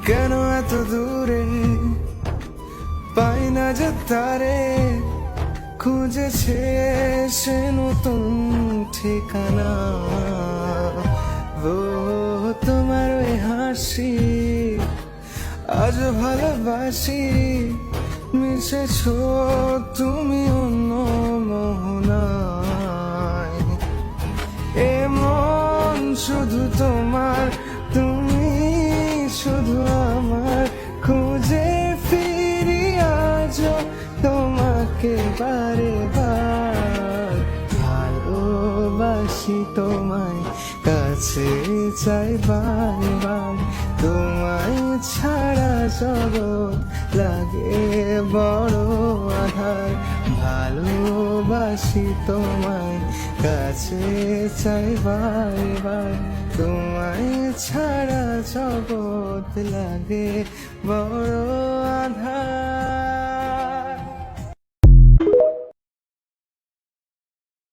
কেন এত দূরে পাই না যে তারে, খুঁজেছে সে নতুন ঠিকানা। ও তোমার ওই হাসি আজ ভালোবাসি, মিশেছ তুমি অন্য মোহনায়। এমন শুধু তোমার, তুমি শুধু আমার, খুঁজে ফিরি আজ তোমাকে বারে বার। ভালোবাসি তোমায়, কাছে চাই বারবার, তোমায় ছাড়া জগৎ লাগে বড় আধার। ভালোবাসি তোমায়, কাছে চাই বারবার, তোমায় ছাড়া জগৎ লাগে বড় আধার।